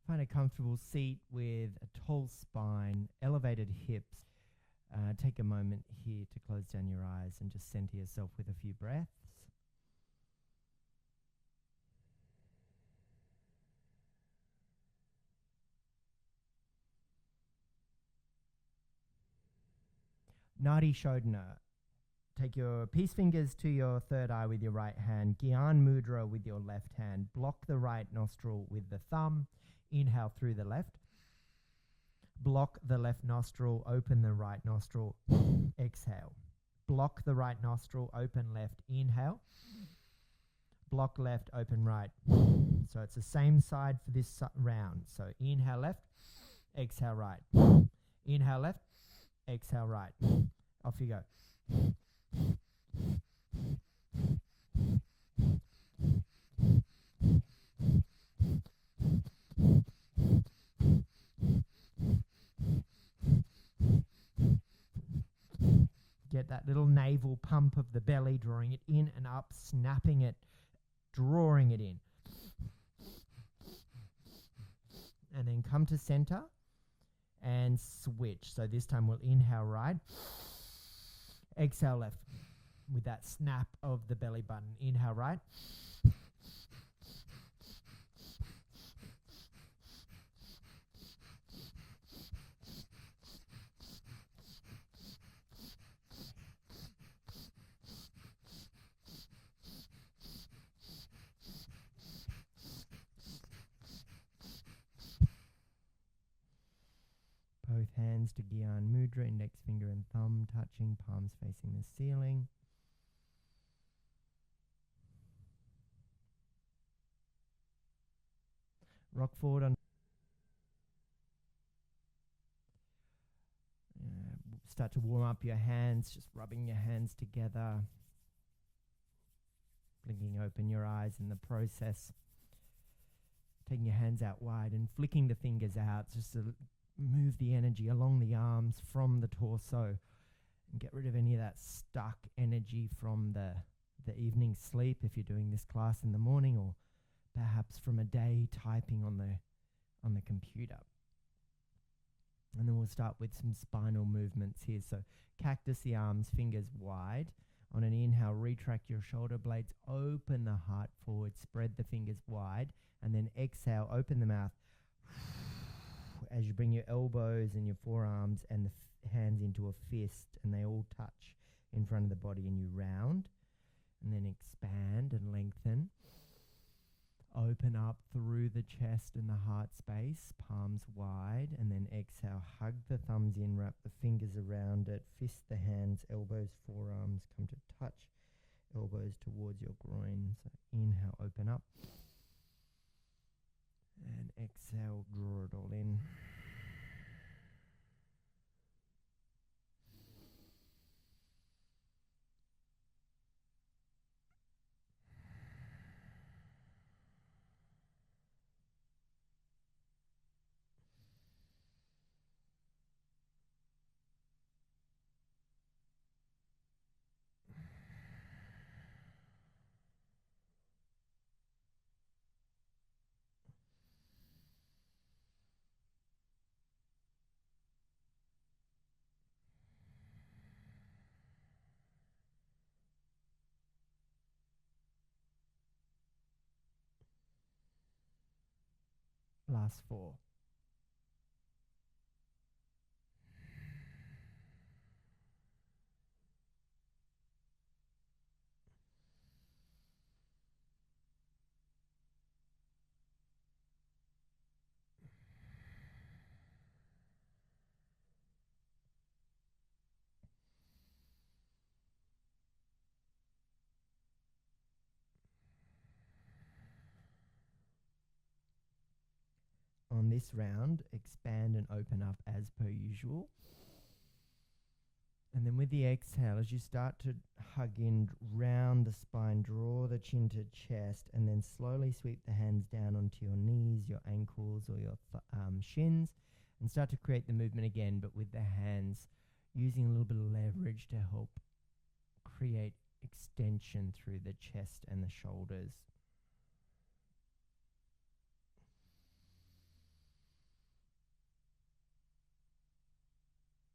Find a comfortable seat with a tall spine, elevated hips. Take a moment here to close down your eyes and just center yourself with a few breaths. Nadi Shodhana. Take your peace fingers to your third eye with your right hand. Gyan Mudra with your left hand. Block the right nostril with the thumb. Inhale through the left. Block the left nostril, open the right nostril. Exhale. Block the right nostril, open left. Inhale. Block left, open right. So it's the same side for this round. So inhale left, exhale right. Inhale left, exhale right. Off you go. Get that little navel pump of the belly, drawing it in and up, snapping it, drawing it in. And then come to center and switch. So this time we'll inhale right, exhale left with that snap of the belly button. Inhale right. Both hands to Gyan Mudra, index finger and thumb touching, palms facing the ceiling. Rock forward on. Start to warm up your hands, just rubbing your hands together. Blinking open your eyes in the process. Taking your hands out wide and flicking the fingers out just to move the energy along the arms from the torso and get rid of any of that stuck energy from the evening sleep if you're doing this class in the morning, or perhaps from a day typing on the computer. And then we'll start with some spinal movements here. So cactus the arms, fingers wide. On an inhale, retract your shoulder blades, open the heart forward, spread the fingers wide, and then exhale, open the mouth. As you bring your elbows and your forearms and the hands into a fist, and they all touch in front of the body, and you round, and then expand and lengthen. Open up through the chest and the heart space, palms wide, and then exhale, hug the thumbs in, wrap the fingers around it, fist the hands, elbows, forearms, come to touch, elbows towards your groin. So inhale, open up. And exhale, draw it all in. Last 4. On this round, expand and open up as per usual. And then with the exhale, as you start to hug in, round the spine, draw the chin to chest, and then slowly sweep the hands down onto your knees, your ankles, or your shins, and start to create the movement again, but with the hands, using a little bit of leverage to help create extension through the chest and the shoulders.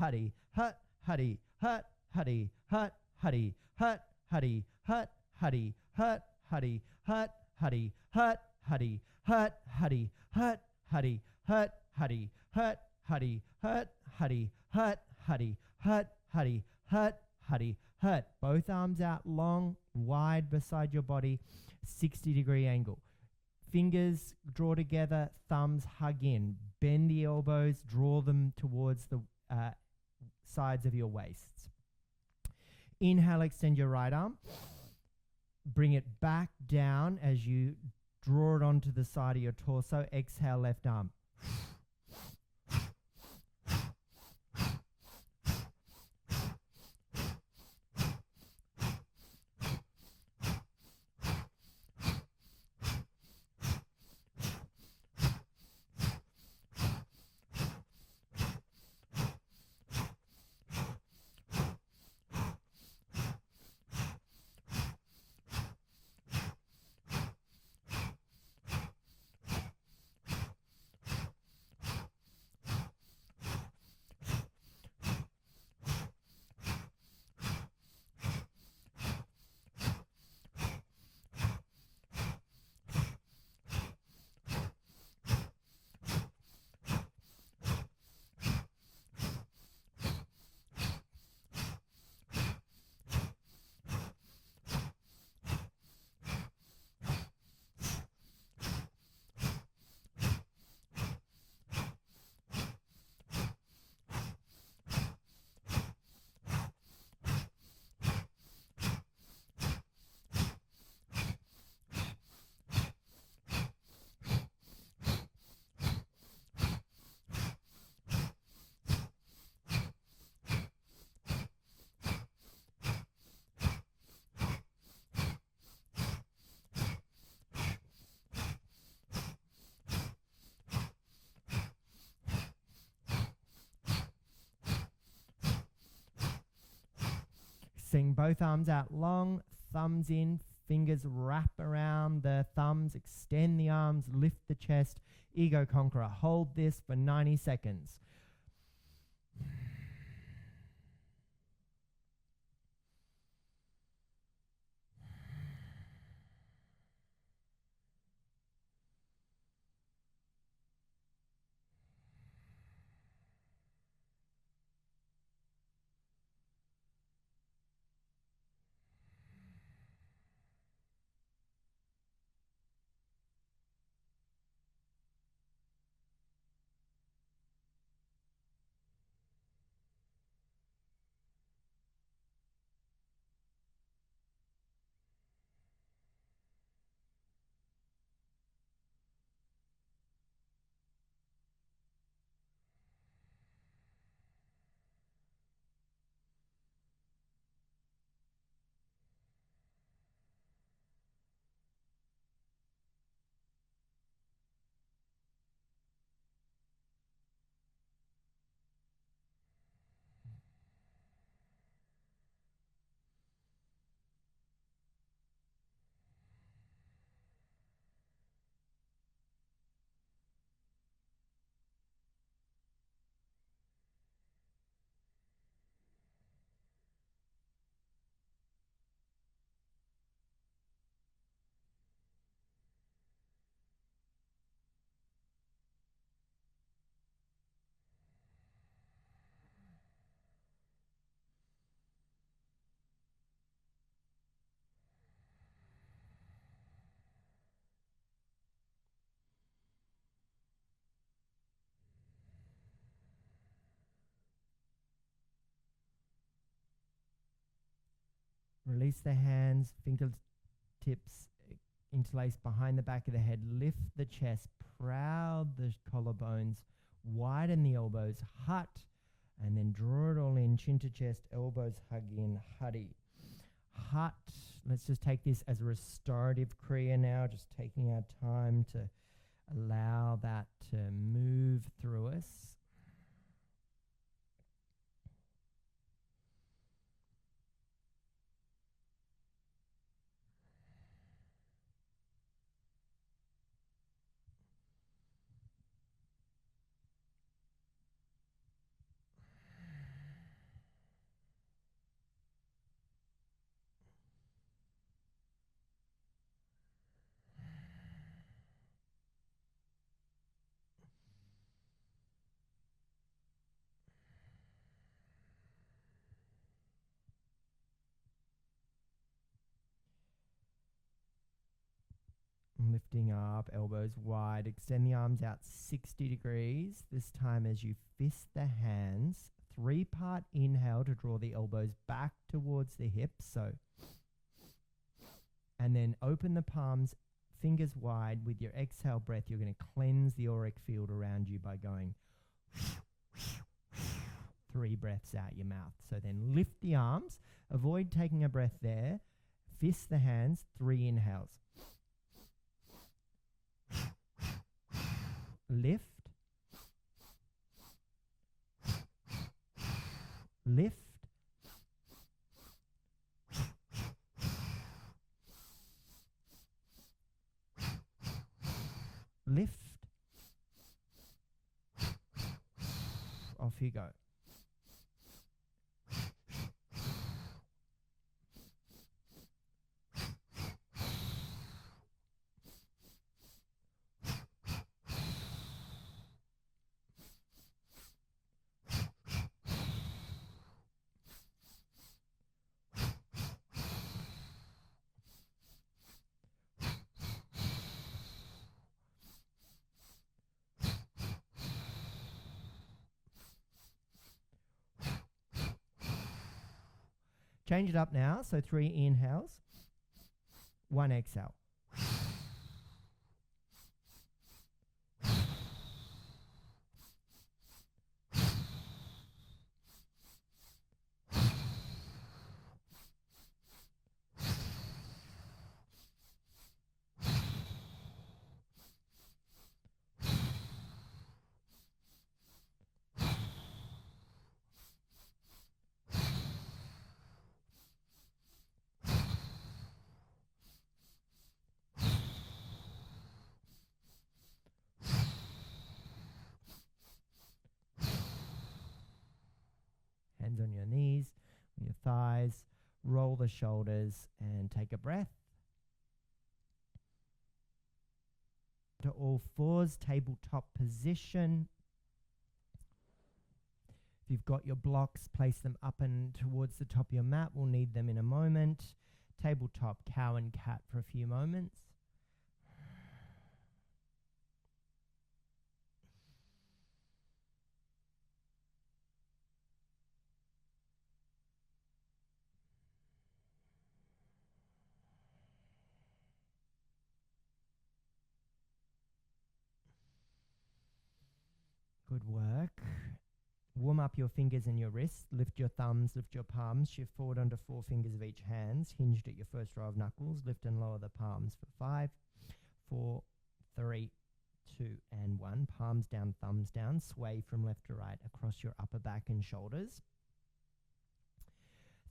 huddy, hut, huddy, hut, huddy, hut, huddy, hut, huddy, hut, huddy, hut, huddy, hut, huddy, hut, huddy, hut, huddy, hut, huddy, hut, huddy, hut, huddy, hut, huddy, hut, huddy, hut, huddy, hut, huddy, hut. Both arms out long, wide beside your body, 60-degree angle. Fingers draw together, thumbs hug in. Bend the elbows, draw them towards the sides of your waists. Inhale, extend your right arm. Bring it back down as you draw it onto the side of your torso. Exhale, left arm. Sing both arms out long, thumbs in, fingers wrap around the thumbs, extend the arms, lift the chest, ego conqueror. Hold this for 90 seconds. Release the hands, fingertips interlaced behind the back of the head. Lift the chest, proud the collarbones, widen the elbows, hut, and then draw it all in, chin to chest, elbows hug in, huddy. Hut. Let's just take this as a restorative Kriya now, just taking our time to allow that to move through us. Lifting up, elbows wide. Extend the arms out 60 degrees. This time as you fist the hands, 3-part inhale to draw the elbows back towards the hips. So, and then open the palms, fingers wide. With your exhale breath, you're going to cleanse the auric field around you by going 3 breaths out your mouth. So then lift the arms, avoid taking a breath there. Fist the hands, 3 inhales. Lift. Lift. Lift. Off you go. Change it up now. So 3 inhales, 1 exhale. Hands on your knees, on your thighs, roll the shoulders and take a breath. To all fours, tabletop position. If you've got your blocks, place them up and towards the top of your mat. We'll need them in a moment. Tabletop cow and cat for a few moments. Good work. Warm up your fingers and your wrists. Lift your thumbs, lift your palms. Shift forward onto 4 fingers of each hand, hinged at your first row of knuckles. Lift and lower the palms for 5, 4, 3, 2, and 1. Palms down, thumbs down. Sway from left to right across your upper back and shoulders.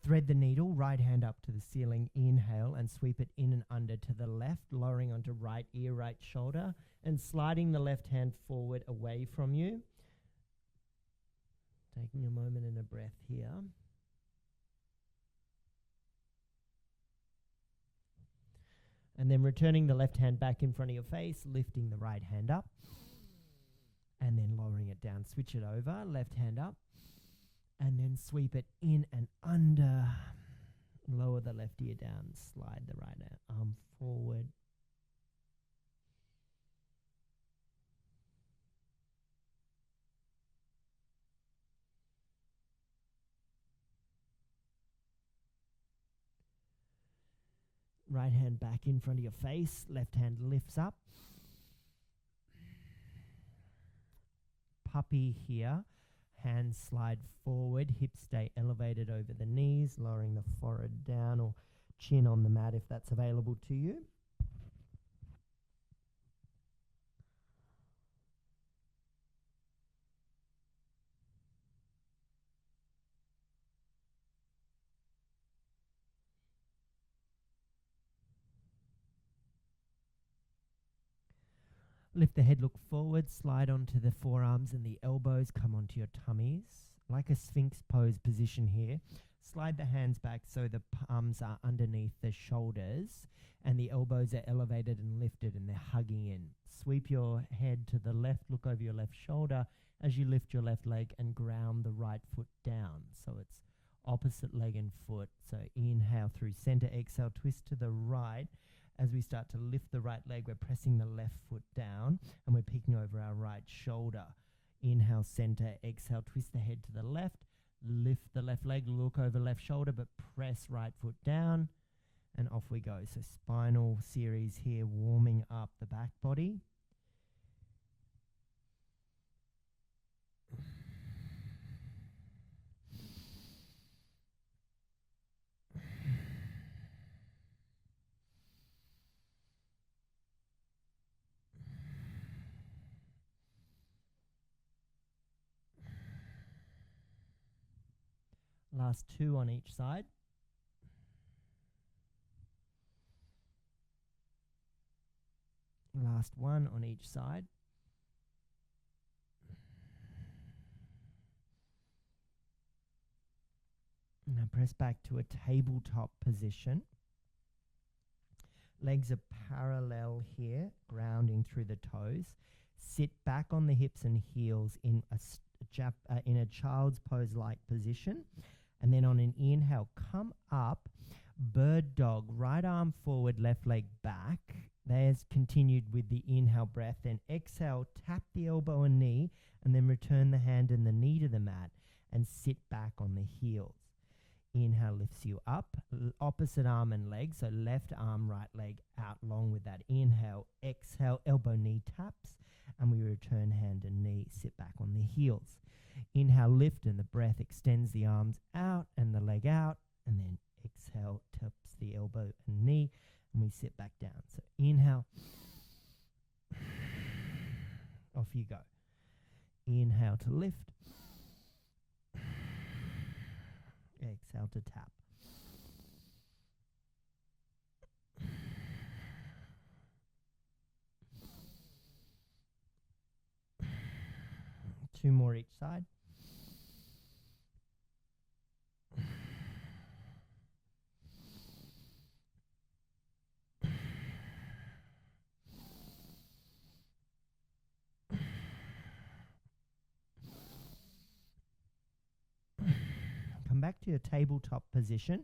Thread the needle, right hand up to the ceiling. Inhale and sweep it in and under to the left, lowering onto right ear, right shoulder, and sliding the left hand forward away from you. Taking a moment and a breath here. And then returning the left hand back in front of your face, lifting the right hand up, and then lowering it down. Switch it over, left hand up, and then sweep it in and under. Lower the left ear down, slide the right arm forward. Right hand back in front of your face, left hand lifts up. Puppy here. Hands slide forward, hips stay elevated over the knees, lowering the forehead down or chin on the mat if that's available to you. Lift the head, look forward, slide onto the forearms and the elbows, come onto your tummies. Like a sphinx pose position here. Slide the hands back so the palms are underneath the shoulders and the elbows are elevated and lifted and they're hugging in. Sweep your head to the left, look over your left shoulder as you lift your left leg and ground the right foot down. So it's opposite leg and foot. So inhale through center, exhale, twist to the right. as we start to lift the right leg, we're pressing the left foot down and we're peeking over our right shoulder. Inhale, center. Exhale, twist the head to the left. Lift the left leg, look over left shoulder, but press right foot down. And off we go. So spinal series here, warming up the back body. Last 2 on each side. Last 1 on each side. Now press back to a tabletop position. Legs are parallel here, grounding through the toes. Sit back on the hips and heels in a child's pose-like position. And then on an inhale, come up, bird dog, right arm forward, left leg back. There's continued with the inhale breath. Then exhale, tap the elbow and knee, and then return the hand and the knee to the mat and sit back on the heels. Inhale lifts you up, opposite arm and leg, so left arm, right leg out long with that inhale. Exhale, elbow, knee taps, and we return hand and knee, sit back on the heels. Inhale, lift, and the breath extends the arms out and the leg out, and then exhale, taps the elbow and knee, and we sit back down. So inhale, off you go. Inhale to lift, exhale to tap. Two more each side. Come back to your tabletop position.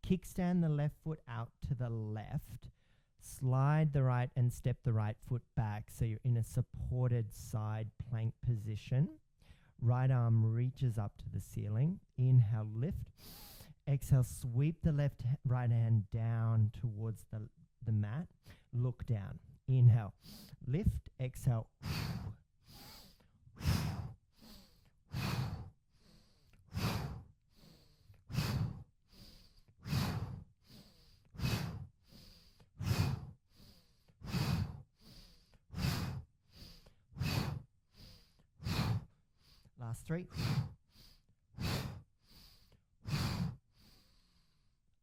Kickstand the left foot out to the left. Slide the right and step the right foot back so you're in a supported side plank position. Right arm reaches up to the ceiling. Inhale, lift. Exhale, sweep the right hand down towards the mat. Look down. Inhale, lift. Exhale. Last 3.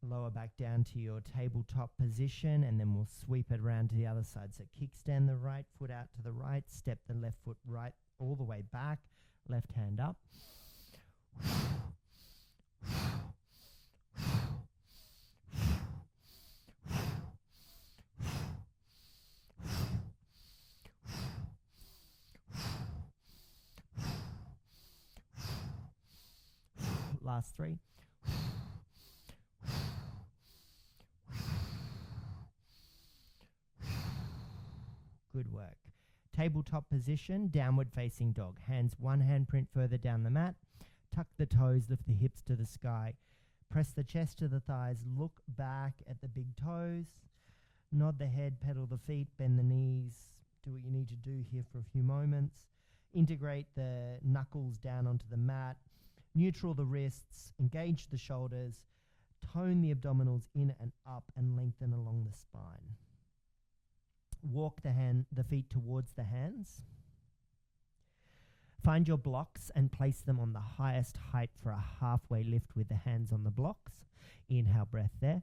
Lower back down to your tabletop position, and then we'll sweep it around to the other side. So kickstand the right foot out to the right, step the left foot right all the way back, left hand up. Last 3. Good work. Tabletop position, downward facing dog. Hands one handprint further down the mat. Tuck the toes, lift the hips to the sky. Press the chest to the thighs. Look back at the big toes. Nod the head, pedal the feet, bend the knees. Do what you need to do here for a few moments. Integrate the knuckles down onto the mat. Neutral the wrists, engage the shoulders, tone the abdominals in and up and lengthen along the spine. Walk the feet towards the hands. Find your blocks and place them on the highest height for a halfway lift with the hands on the blocks. Inhale, breath there.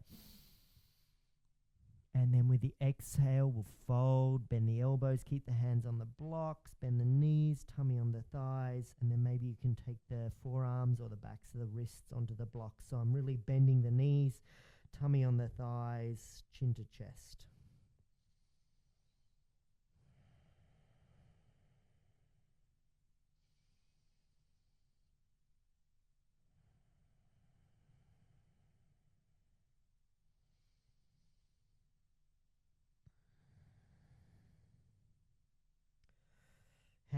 And then with the exhale, we'll fold, bend the elbows, keep the hands on the blocks, bend the knees, tummy on the thighs, and then maybe you can take the forearms or the backs of the wrists onto the blocks. So I'm really bending the knees, tummy on the thighs, chin to chest.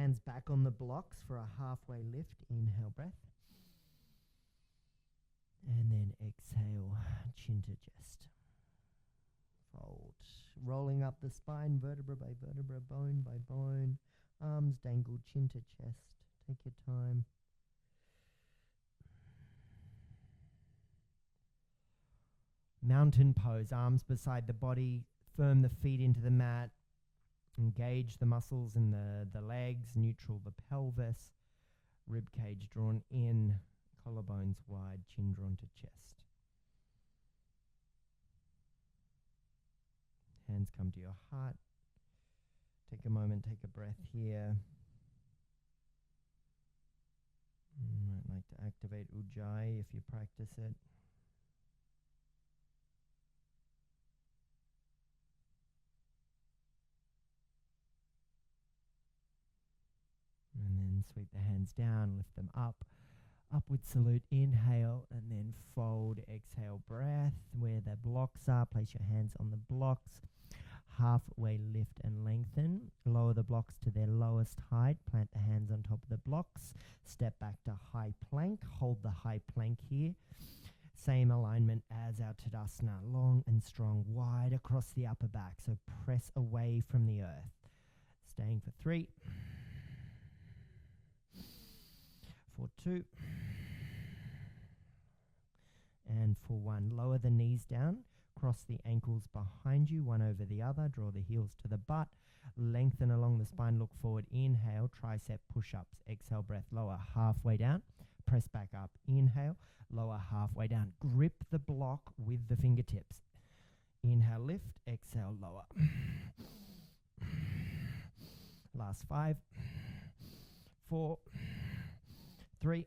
Hands back on the blocks for a halfway lift. Inhale, breath. And then exhale, chin to chest. Fold. Rolling up the spine, vertebra by vertebra, bone by bone. Arms dangled, chin to chest. Take your time. Mountain pose, arms beside the body. Firm the feet into the mat. Engage the muscles in the legs, neutral the pelvis. Rib cage drawn in, collarbones wide, chin drawn to chest. Hands come to your heart. Take a moment, take a breath here. You might like to activate Ujjayi if you practice it. And then sweep the hands down, lift them up. Upward salute, inhale, and then fold, exhale, breath. Where the blocks are, place your hands on the blocks. Halfway lift and lengthen. Lower the blocks to their lowest height. Plant the hands on top of the blocks. Step back to high plank. Hold the high plank here. Same alignment as our Tadasana. Long and strong, wide across the upper back. So press away from the earth. Staying for 3. For 2. And for 1. Lower the knees down. Cross the ankles behind you, one over the other. Draw the heels to the butt. Lengthen along the spine. Look forward. Inhale. Tricep push-ups. Exhale. Breath. Lower halfway down. Press back up. Inhale. Lower halfway down. Grip the block with the fingertips. Inhale. Lift. Exhale. Lower. Last 5. 4. 3.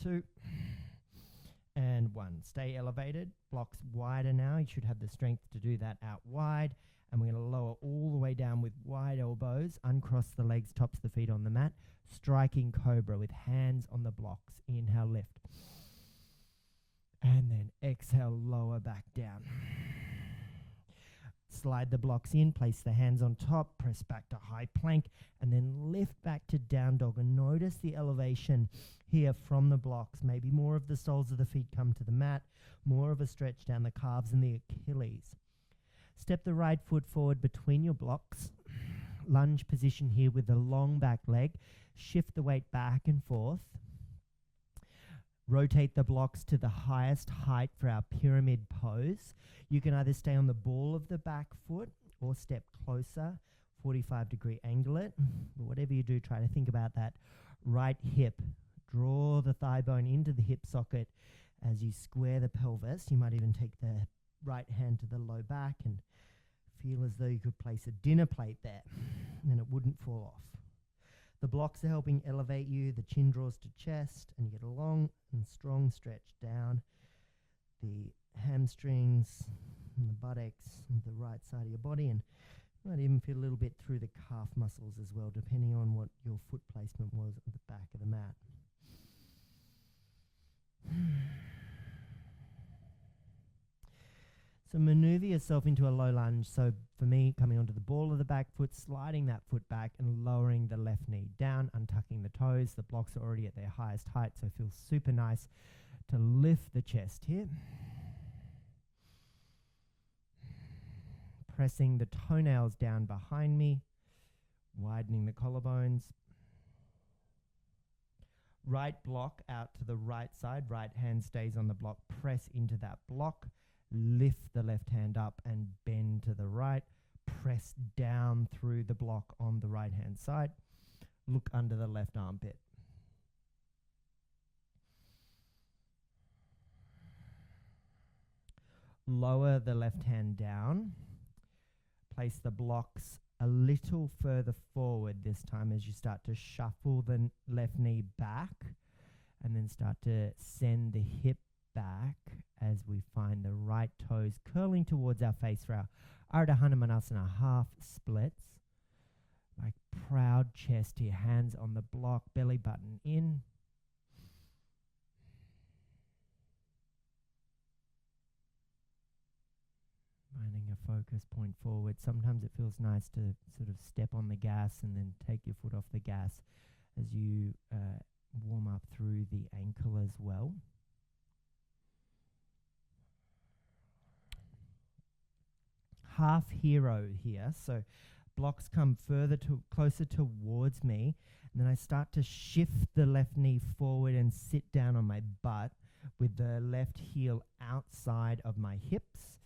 2. And 1. Stay elevated. Blocks wider now. You should have the strength to do that out wide. And we're going to lower all the way down with wide elbows. Uncross the legs, tops the feet on the mat. Striking cobra with hands on the blocks. Inhale, lift. And then exhale, lower back down. Slide the blocks in, place the hands on top, press back to high plank, and then lift back to down dog. And notice the elevation here from the blocks. Maybe more of the soles of the feet come to the mat, more of a stretch down the calves and the Achilles. Step the right foot forward between your blocks. Lunge position here with the long back leg. Shift the weight back and forth. Rotate the blocks to the highest height for our pyramid pose. You can either stay on the ball of the back foot or step closer, 45-degree angle it. But whatever you do, try to think about that right hip. Draw the thigh bone into the hip socket as you square the pelvis. You might even take the right hand to the low back and feel as though you could place a dinner plate there and it wouldn't fall off. The blocks are helping elevate you. The chin draws to chest and you get a long and strong stretch down the hamstrings and the buttocks and the right side of your body, and you might even feel a little bit through the calf muscles as well, depending on what your foot placement was at the back of the mat. So maneuver yourself into a low lunge. So for me, coming onto the ball of the back foot, sliding that foot back and lowering the left knee down, untucking the toes. The blocks are already at their highest height, so it feels super nice to lift the chest here. Pressing the toenails down behind me, widening the collarbones. Right block out to the right side. Right hand stays on the block. Press into that block. Lift the left hand up and bend to the right. Press down through the block on the right hand side. Look under the left armpit. Lower the left hand down. Place the blocks a little further forward this time as you start to shuffle the left knee back and then start to send the hip back as we find the right toes curling towards our face for our Ardha Hanumanasana half splits. Like proud chest here, hands on the block, belly button in. Finding a focus point forward. Sometimes it feels nice to sort of step on the gas and then take your foot off the gas as you warm up through the ankle as well. Half hero here, so blocks come closer towards me, and then I start to shift the left knee forward and sit down on my butt with the left heel outside of my hips.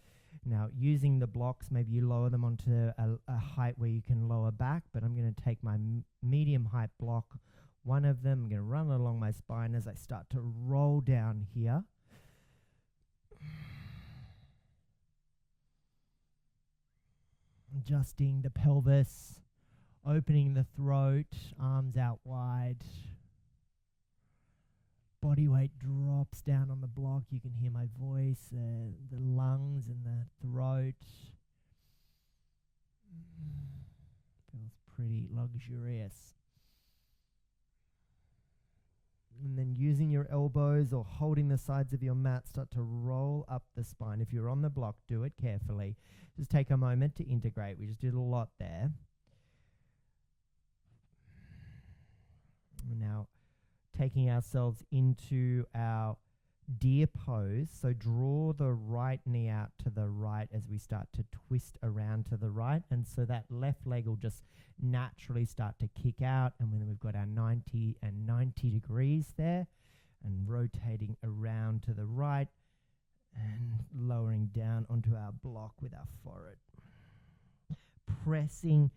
Now, using the blocks, maybe you lower them onto a height where you can lower back, but I'm going to take my medium height block, one of them, I'm going to run along my spine as I start to roll down here. Adjusting the pelvis, opening the throat, arms out wide. Body weight drops down on the block. You can hear my voice, the lungs and the throat. Feels pretty luxurious. And then using your elbows or holding the sides of your mat, start to roll up the spine. If you're on the block, do it carefully. Just take a moment to integrate. We just did a lot there. Now, taking ourselves into our deer pose. So draw the right knee out to the right as we start to twist around to the right. And so that left leg will just naturally start to kick out. And then we've got our 90 and 90 degrees there. And rotating around to the right. And lowering down onto our block with our forehead. Pressing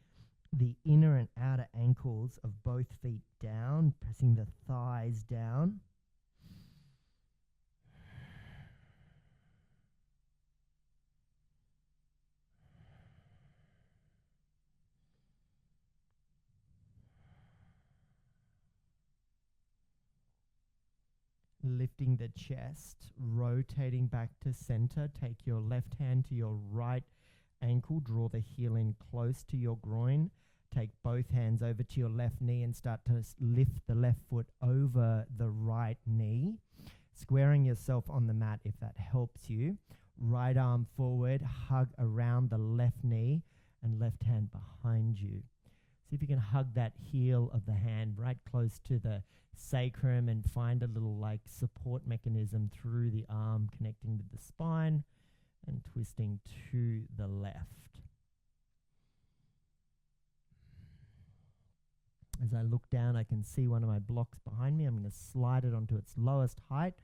the inner and outer ankles of both feet down, pressing the thighs down. Lifting the chest, rotating back to center. Take your left hand to your right ankle, draw the heel in close to your groin. Take both hands over to your left knee and start to lift the left foot over the right knee. Squaring yourself on the mat if that helps you. Right arm forward, hug around the left knee and left hand behind you. See if you can hug that heel of the hand right close to the sacrum and find a little like support mechanism through the arm connecting with the spine and twisting to the left. As I look down, I can see one of my blocks behind me. I'm going to slide it onto its lowest height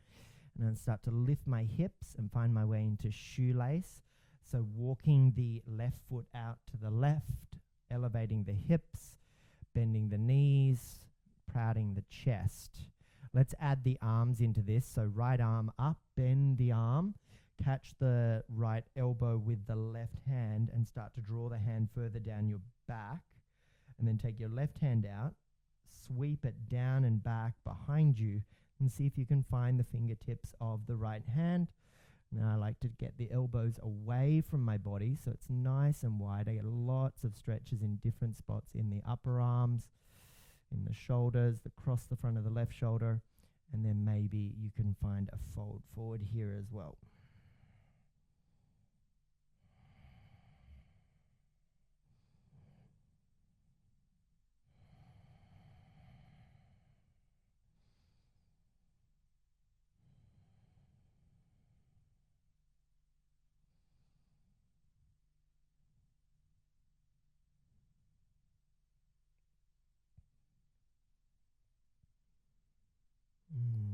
and then start to lift my hips and find my way into shoelace. So walking the left foot out to the left, elevating the hips, bending the knees, prouding the chest. Let's add the arms into this. So right arm up, bend the arm, catch the right elbow with the left hand and start to draw the hand further down your back. And then take your left hand out, sweep it down and back behind you and see if you can find the fingertips of the right hand. Now I like to get the elbows away from my body so it's nice and wide. I get lots of stretches in different spots in the upper arms, in the shoulders, across the front of the left shoulder, and then maybe you can find a fold forward here as well.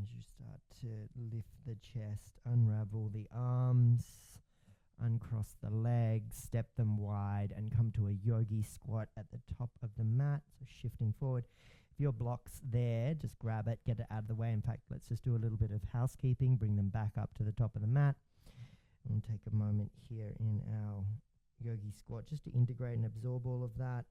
As you start to lift the chest, unravel the arms, uncross the legs, step them wide, and come to a yogi squat at the top of the mat. So shifting forward. If your block's there, just grab it, get it out of the way. In fact, let's just do a little bit of housekeeping, bring them back up to the top of the mat. And take a moment here in our yogi squat just to integrate and absorb all of that.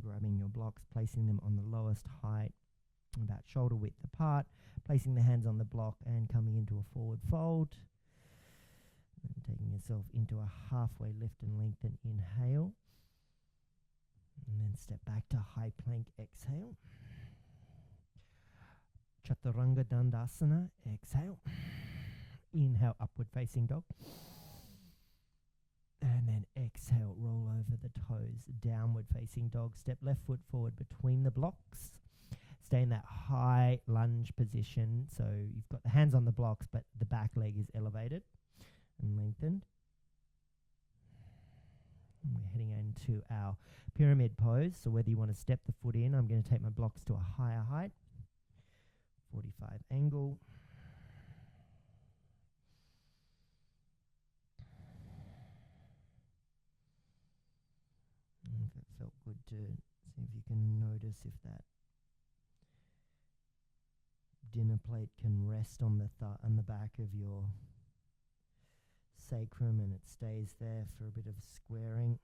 Grabbing your blocks, placing them on the lowest height, about shoulder width apart, placing the hands on the block and coming into a forward fold. And taking yourself into a halfway lift and lengthen, inhale. And then step back to high plank, exhale. Chaturanga Dandasana. Exhale. Inhale, upward facing dog. And then exhale, roll over the toes, downward facing dog. Step left foot forward between the blocks. Stay in that high lunge position. So you've got the hands on the blocks, but the back leg is elevated and lengthened. And we're heading into our pyramid pose. So whether you want to step the foot in, I'm going to take my blocks to a higher height. 45 angle. If it felt good to see if you can notice if that dinner plate can rest on the back of your sacrum and it stays there for a bit of squaring.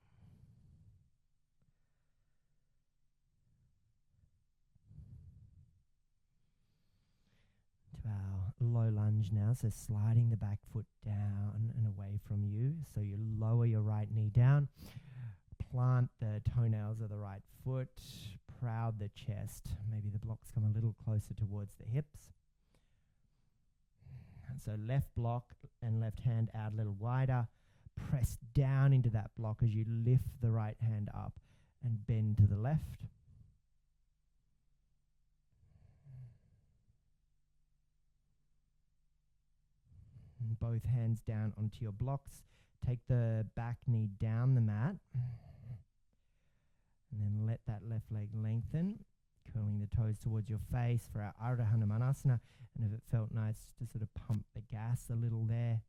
To our low lunge now, so sliding the back foot down and away from you. So you lower your right knee down, plant the toenails of the right foot, proud the chest. Maybe the blocks come a little closer towards the hips. And so left block and left hand out a little wider. Press down into that block as you lift the right hand up and bend to the left. And both hands down onto your blocks. Take the back knee down the mat. And then let that left leg lengthen, curling the toes towards your face for our Ardha Hanumanasana. And if it felt nice, to sort of pump the gas a little there.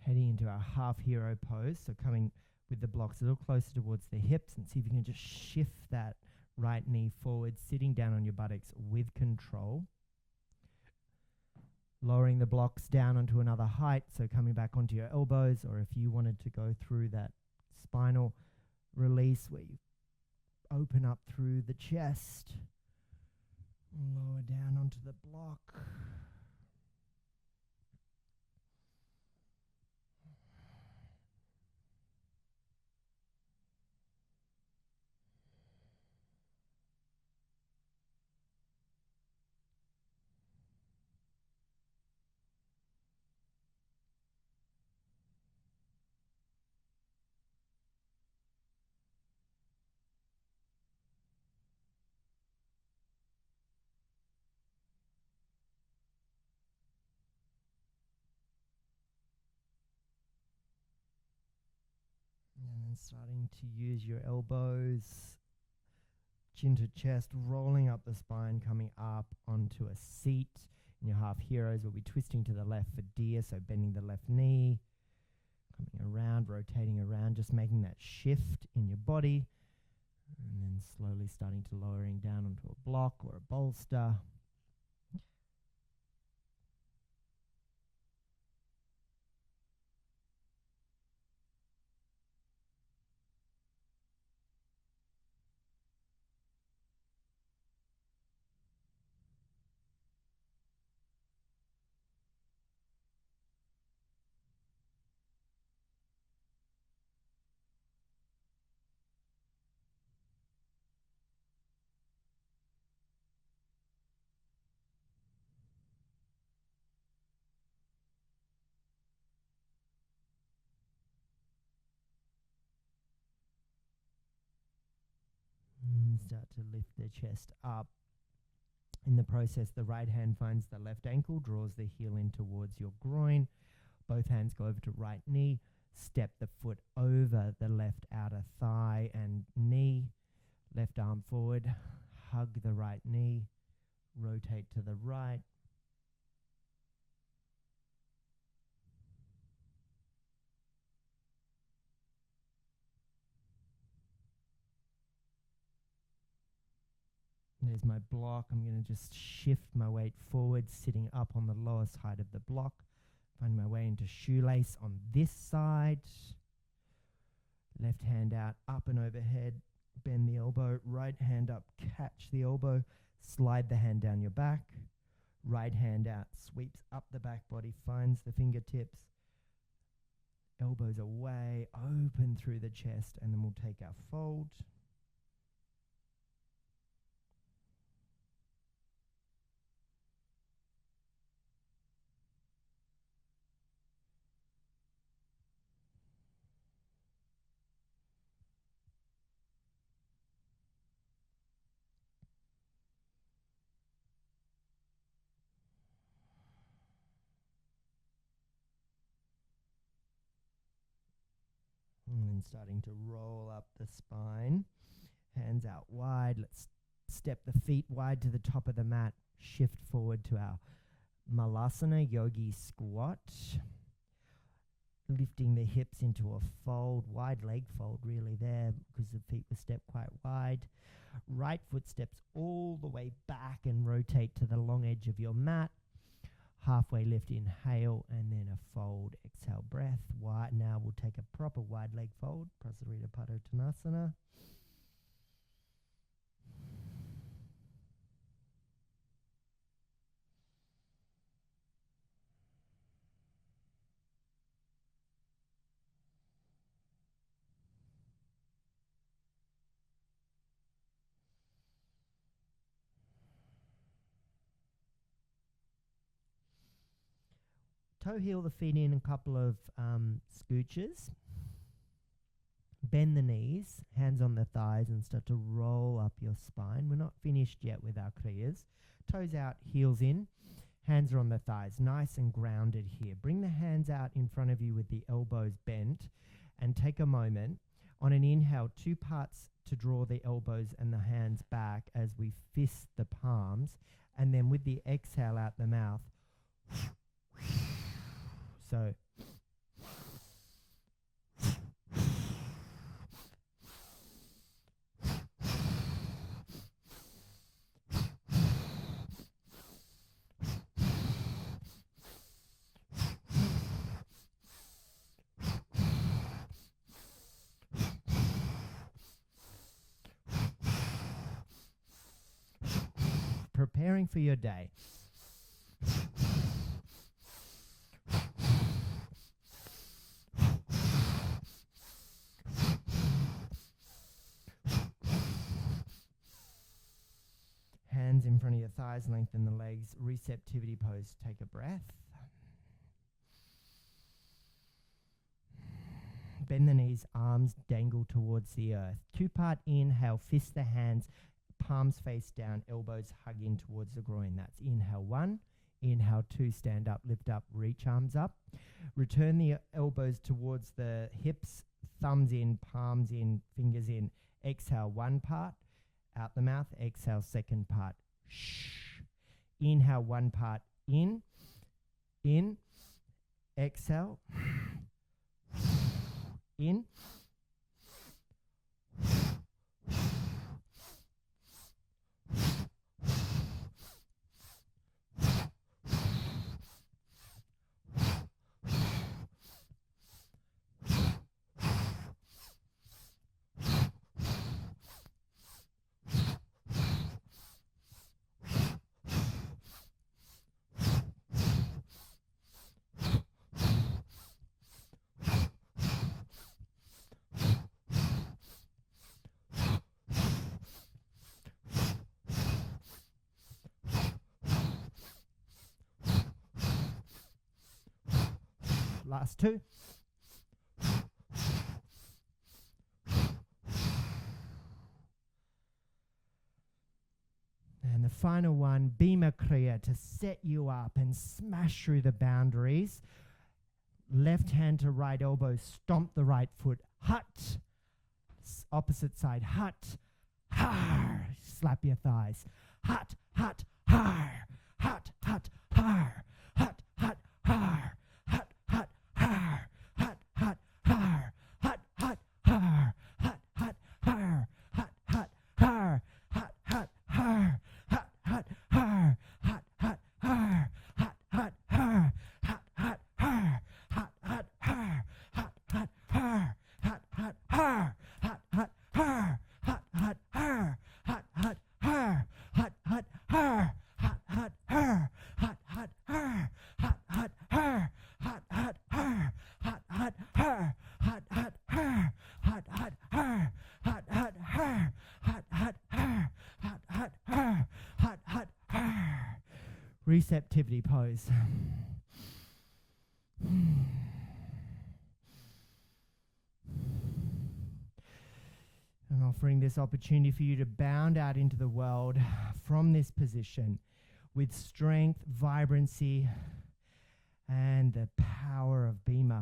Heading into our half hero pose, so coming with the blocks a little closer towards the hips, and see if you can just shift that right knee forward, sitting down on your buttocks with control. Lowering the blocks down onto another height, so coming back onto your elbows, or if you wanted to go through that spinal release where you open up through the chest, lower down onto the block. And then starting to use your elbows, chin to chest, rolling up the spine, coming up onto a seat. In your half heroes, we'll be twisting to the left for deer, so bending the left knee, coming around, rotating around, just making that shift in your body. And then slowly starting to lowering down onto a block or a bolster. Start to lift the chest up. In the process, the right hand finds the left ankle, draws the heel in towards your groin. Both hands go over to right knee. Step the foot over the left outer thigh and knee. Left arm forward. Hug the right knee. Rotate to the right. There's my block. I'm going to just shift my weight forward, sitting up on the lowest height of the block. Find my way into shoelace on this side. Left hand out, up and overhead. Bend the elbow, right hand up, catch the elbow, slide the hand down your back, right hand out, sweeps up the back body, finds the fingertips, elbows away, open through the chest, and then we'll take our fold. And then starting to roll up the spine, hands out wide. Let's step the feet wide to the top of the mat, shift forward to our Malasana Yogi squat. Lifting the hips into a fold, wide leg fold really there because the feet were stepped quite wide. Right foot steps all the way back and rotate to the long edge of your mat. Halfway lift, inhale, and then a fold, exhale, breath. Wide. Now we'll take a proper wide leg fold, Prasarita Padottanasana. Toe heel the feet in a couple of scooches. Bend the knees, hands on the thighs, and start to roll up your spine. We're not finished yet with our kriyas. Toes out, heels in, hands are on the thighs, nice and grounded here. Bring the hands out in front of you with the elbows bent and take a moment. On an inhale, 2 parts to draw the elbows and the hands back as we fist the palms. And then with the exhale out the mouth, so preparing for your day. Hands in front of your thighs, lengthen the legs, receptivity pose, take a breath. Bend the knees, arms dangle towards the earth. 2-part inhale, fist the hands, palms face down, elbows hug in towards the groin. That's inhale 1. Inhale 2, stand up, lift up, reach arms up. Return the elbows towards the hips, thumbs in, palms in, fingers in. Exhale 1 part, out the mouth. Exhale 2nd part. Shh. Inhale 1 part, in, exhale, in, last 2. And the final one, Bhima Kriya, to set you up and smash through the boundaries. Left hand to right elbow, stomp the right foot, hut. Opposite side, hut, har. Slap your thighs, hut, hut, har. Hut, hut, har. Hut, hut, har. Hut, hut, har. Hut, hut, har. Hut, hut, har. Hut, hut, har. Hut, hut, har. Hut, hut, har. Hut, hut, har. Hut, hut, har. Hut, hut, har. Hut, hut, har. Hut, hut, har. Hut, hut, har. Hut, hut, har. Hut, hut, har. Hut, receptivity pose. And offering this opportunity for you to bound out into the world from this position with strength, vibrancy, and the power of Bhima.